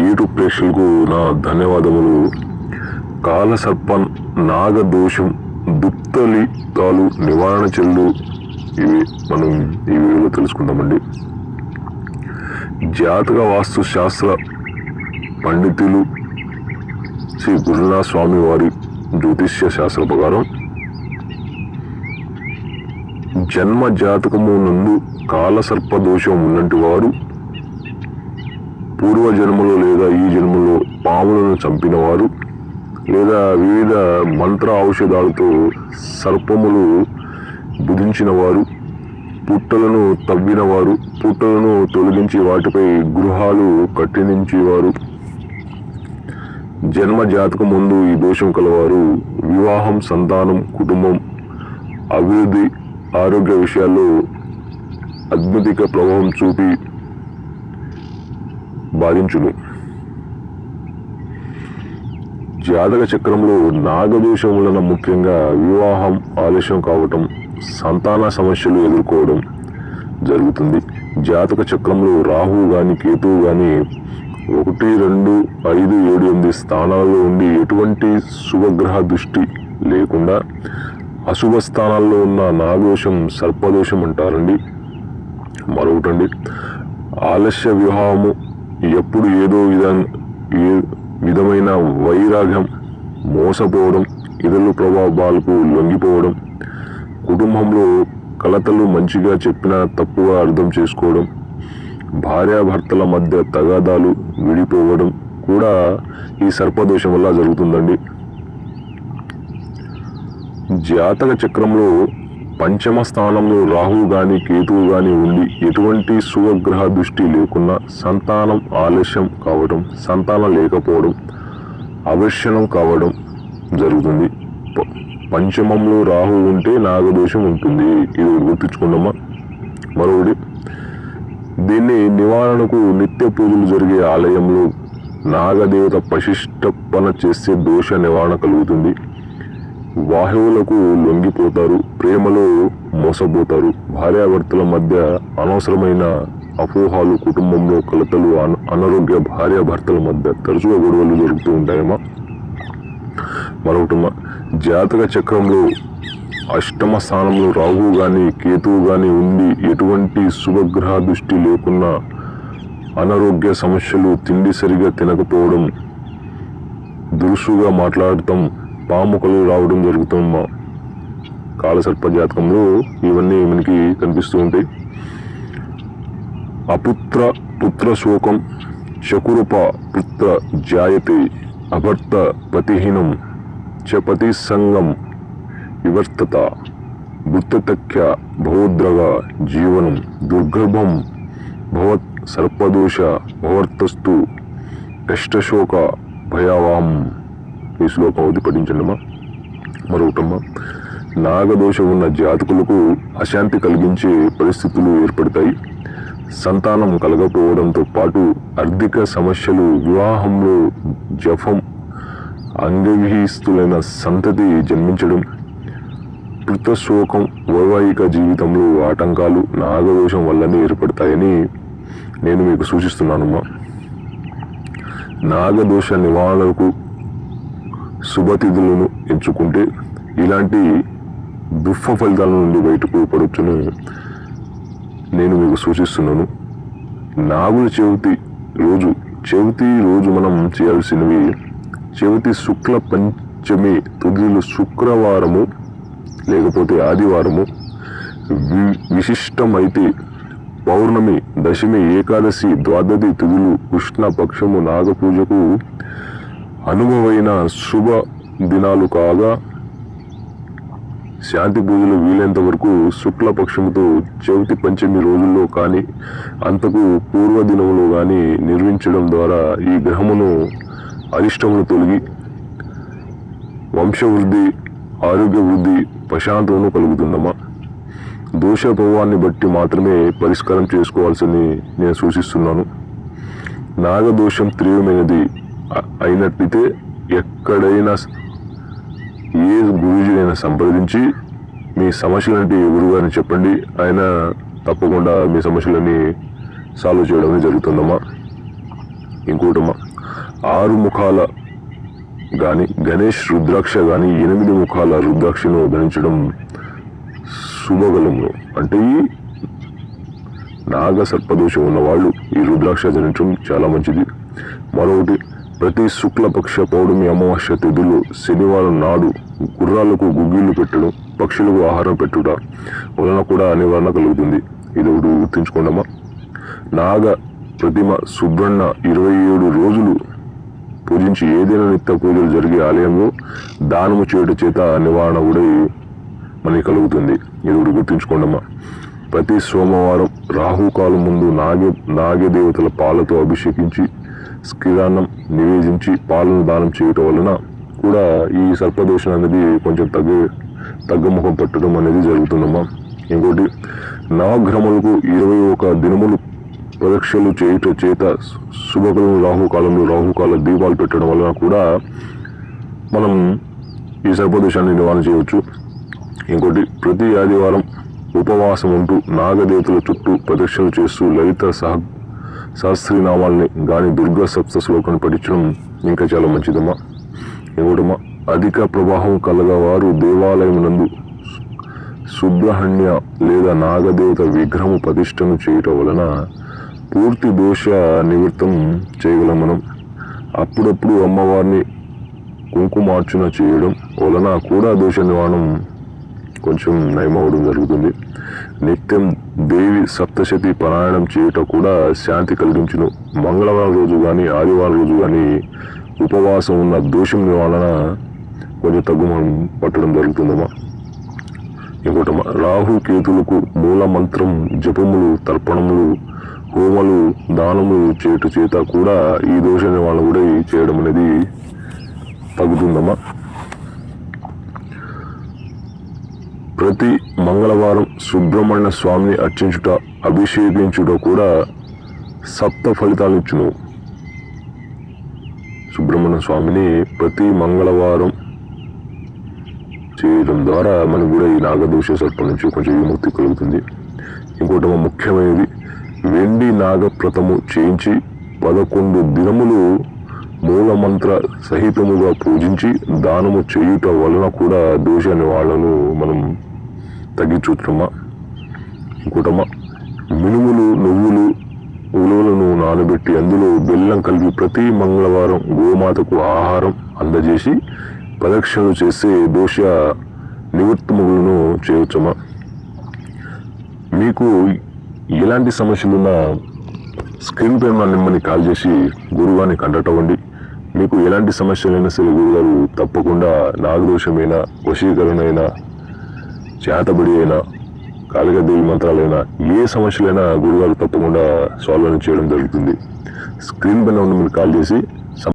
YouTube ప్రేక్షకులకు నా ధన్యవాదములు. కాలసర్ప నాగదోషం దుప్తలితాలు నివారణ చర్యలు ఇవి మనం ఈ వీడియోలో తెలుసుకుందామండి. జాతక వాస్తు శాస్త్ర పండితులు శ్రీ గురునాథ స్వామి వారి జ్యోతిష్య శాస్త్ర ప్రకారం జన్మ జాతకము నందు కాలసర్ప దోషం ఉన్నట్టు వారు పూర్వ జన్మలో లేదా ఈ జన్మలో పాములను చంపిన వారు లేదా వివిధ మంత్ర ఔషధాలతో సర్పములు బుధించిన వారు, పుట్టలను తవ్వినవారు, పుట్టలను తొలగించి వాటిపై గృహాలు కట్టించేవారు, జన్మ జాతకం ముందు ఈ దోషం కలవారు వివాహం, సంతానం, కుటుంబం, అభివృద్ధి, ఆరోగ్య విషయాల్లో అద్భుతిక ప్రభావం చూపి బాధించును. జాతక చక్రంలో నాగదోషం వలన ముఖ్యంగా వివాహం ఆలస్యం కావటం, సంతాన సమస్యలు ఎదుర్కోవడం జరుగుతుంది. జాతక చక్రంలో రాహువు గాని కేతువు గాని 1, 2, 5, 7, 8 స్థానాల్లో ఉండి ఎటువంటి శుభగ్రహ దృష్టి లేకుండా అశుభ స్థానాల్లో ఉన్న నాగదోషం సర్పదోషం అంటారండి. మరొకటండి, ఆలస్య వివాహము, ఎప్పుడు ఏదో విధమైన వైరాగ్యం, మోసపోవడం, ఇతరుల ప్రభావాలకు లొంగిపోవడం, కుటుంబంలో కలతలు మంచిగా చెప్పినా తప్పుగా అర్థం చేసుకోవడం, భార్యాభర్తల మధ్య తగాదాలు, విడిపోవడం కూడా ఈ సర్పదోషం వల్ల జరుగుతుందండి. జాతక చక్రంలో పంచమ స్థానంలో రాహువు గాని కేతువు గాని ఉండి ఎటువంటి శుభగ్రహ దృష్టి లేకున్నా సంతానం ఆలస్యం కావడం, సంతానం లేకపోవడం, అవర్షణం కావడం జరుగుతుంది. పంచమంలో రాహువు ఉంటే నాగదోషం ఉంటుంది. ఇది గుర్తుంచుకున్నామా. మరొకటి, దీన్ని నివారణకు నిత్య పూజలు జరిగే ఆలయంలో నాగదేవత ప్రతిష్ఠాపన చేస్తే దోష నివారణ కలుగుతుంది. వాయువులకు లొంగిపోతారు, ప్రేమలో మోసపోతారు, భార్యాభర్తల మధ్య అనవసరమైన అపోహాలు, కుటుంబంలో కలతలు, అనారోగ్య, భార్యాభర్తల మధ్య తరచుగా గొడవలు జరుగుతూ ఉంటాయమ్మా. మరొకటమ్మా, జాతక చక్రంలో అష్టమ స్థానంలో రాహువు గాని కేతువు గాని ఉండి ఎటువంటి శుభగ్రహ దృష్టి లేకున్నా అనారోగ్య సమస్యలు, తిండి సరిగా తినకపోవడం, దురుసుగా మాట్లాడటం, పాముకలు రావడం జరుగుతుందమ్మా. కాలసర్ప జాతకంలో ఇవన్నీ మనకి కనిపిస్తూ ఉంటాయి. అపుత్ర పుత్ర శోకం, చకురూప పుత్ర జాయతే, అభర్త పతిహీనం చ పతి సంగం వివర్తత, భృత్యతఖ్య భవోద్రగ జీవనం, దుర్గర్భం భవత్ సర్పదోష భవర్తస్తు కష్టశోక భయావాం. ఈ శ్లోకం అవుతి పఠించండమ్మా. మరొకటమ్మా, నాగదోషం ఉన్న జాతకులకు అశాంతి కలిగించే పరిస్థితులు ఏర్పడతాయి. సంతానం కలగకపోవడంతో పాటు ఆర్థిక సమస్యలు, వివాహంలో జఫం, అంగవిహిస్తులైన సంతతి జన్మించడం, పుత్రశోకం, వైవాహిక జీవితంలో ఆటంకాలు నాగదోషం వల్లనే ఏర్పడతాయని నేను మీకు సూచిస్తున్నానమ్మా. నాగదోష నివారణకు శుభతిథులను ఎంచుకుంటే ఇలాంటి దుఃఖ ఫలితాల నుండి బయటకు పడొచ్చును నేను మీకు సూచిస్తున్నాను. నాగుల చవితి రోజు మనం చేయాల్సినవి, చవితి శుక్ల పంచమి తుదిలు శుక్రవారము లేకపోతే ఆదివారము, విశిష్టమైతే పౌర్ణమి, దశమి, ఏకాదశి, ద్వాదశి తిథులు, కృష్ణపక్షము నాగపూజకు అనుభవైన శుభ దినాలు కాగా శాంతి పూజలు వీలైనంత వరకు శుక్లపక్షముతో చవితి పంచమి రోజుల్లో కానీ అంతకు పూర్వ దినంలో కానీ నిర్వహించడం ద్వారా ఈ గ్రహమును అరిష్టములు తొలగి వంశవృద్ధి, ఆరోగ్య వృద్ధి, ప్రశాంతమును కలుగుతుందమ్మా. దోష ప్రభావాన్ని బట్టి మాత్రమే పరిష్కారం చేసుకోవాల్సింది నేను సూచిస్తున్నాను. నాగదోషం తీవ్రమైనది అయినట్లయితే ఎక్కడైనా ఏ గురుజీనైనా సంప్రదించి మీ సమస్యలంటే గురుగారిని చెప్పండి. ఆయన తప్పకుండా మీ సమస్యలన్నీ సాల్వ్ చేయడం జరుగుతుందమ్మా. ఇంకోటమ్మా 6 ముఖాల కానీ గణేష్ రుద్రాక్ష కానీ 8 ముఖాల రుద్రాక్షను ధరించడం శుభగలమును. అంటే ఈ నాగ సర్పదోషం ఉన్న వాళ్ళు ఈ రుద్రాక్ష ధరించడం చాలా మంచిది. మరొకటి, ప్రతి శుక్లపక్ష పౌర్ణమి అమావాస్య తిథులు శనివారం నాడు గుర్రాలకు గుగ్గిళ్ళు పెట్టడం, పక్షులకు ఆహారం పెట్టుట వలన కూడా నివారణ కలుగుతుంది. ఇది ఒకటి గుర్తుంచుకోండమ్మా. నాగ ప్రతిమ సుబ్రహ్మ 27 రోజులు పూజించి ఏదైనా నిత్య పూజలు జరిగే ఆలయంలో దానము చేయడం చేత నివారణ కూడా మనకి కలుగుతుంది. ఇది ఒకటి గుర్తుంచుకోండమ్మా. ప్రతి సోమవారం రాహుకాలం ముందు నాగదేవతల పాలతో అభిషేకించి స్కిరాన్నం నివేదించి పాలను దానం చేయటం వలన కూడా ఈ సర్పదోషం అనేది కొంచెం తగ్గముఖం పట్టడం అనేది జరుగుతుందమ్మా. ఇంకోటి, నవగ్రహములకు 21 దినములు పరీక్షలు చేయటం చేత శుభకరం రాహుకాలంలో రాహుకాల దీపాలు పెట్టడం వలన కూడా మనం ఈ సర్పదోషాన్ని నివారణ చేయవచ్చు. ఇంకోటి, ప్రతి ఆదివారం ఉపవాసం ఉంటూ నాగదేవతల చుట్టూ ప్రదక్షిణలు చేస్తూ లలిత సహస్రనామాల్ని గాని దుర్గా సప్త శ్లోకాన్ని పఠించడం ఇంకా చాలా మంచిదమ్మా. ఇంకోటమ్మా, అధిక ప్రవాహం కలగవారు దేవాలయం నందు సుబ్రహ్మణ్య లేదా నాగదేవత విగ్రహము ప్రతిష్టను చేయటం వలన పూర్తి దోష నివృత్తం చేయగలం మనం. అప్పుడప్పుడు అమ్మవారిని కుంకుమార్చన చేయడం వలన కూడా దోష నివారణం కొంచెం నయమవడం జరుగుతుంది. నిత్యం దేవి సప్తశతి పారాయణం చేయటం కూడా శాంతి కలిగించును. మంగళవారం రోజు కానీ ఆదివారం రోజు కానీ ఉపవాసం ఉన్న దోషం నివారణ కొంచెం తగ్గుమం పట్టడం జరుగుతుందమ్మా. ఇంకోటమ్మా, రాహు కేతులకు మూల మంత్రం జపములు, తర్పణములు, హోమలు, దానములు చేయటం చేత కూడా ఈ దోష నివారణ కూడా చేయడం అనేది తగ్గుతుందమ్మా. ప్రతి మంగళవారం సుబ్రహ్మణ్య స్వామిని అర్చించుట, అభిషేకించుట కూడా సప్త ఫలితాలు ఇచ్చును. సుబ్రహ్మణ్య స్వామిని ప్రతి మంగళవారం చేయడం ద్వారా మనకు కూడా ఈ నాగదోష సర్పం నుంచి కొంచెం విముక్తి కలుగుతుంది. ఇంకోటి ముఖ్యమైనది, వెండి నాగప్రతము చేయించి 11 దినములు మూలమంత్ర సహితముగా పూజించి దానము చేయుట వలన కూడా దోష నివారణను మనం తగ్గించుతున్నామా. ఇంకోటమ్మా, మినుములు, నువ్వులు, ఉలువలను నానబెట్టి అందులో బెల్లం కలిపి ప్రతి మంగళవారం గోమాతకు ఆహారం అందజేసి ప్రదక్షిణలు చేసే దోష నివృత్తములను చేయవచ్చమ్మా. మీకు ఎలాంటి సమస్యలున్నా స్క్రీన్ పైన ఉన్న నెంబర్ని కాల్ చేసి గురుగారిని కాంటాక్ట్ అవ్వండి. మీకు ఎలాంటి సమస్యలైనా సరే గురుగారు తప్పకుండా నాగదోషమైన, వశీకరణైనా, చేతబడి అయినా, కాళికాదేవి మంత్రాలైనా, ఏ సమస్యలైనా గురుగారు తప్పకుండా సాల్వ్ చేయడం జరుగుతుంది. స్క్రీన్ పైన ఉన్న మీరు కాల్ చేసి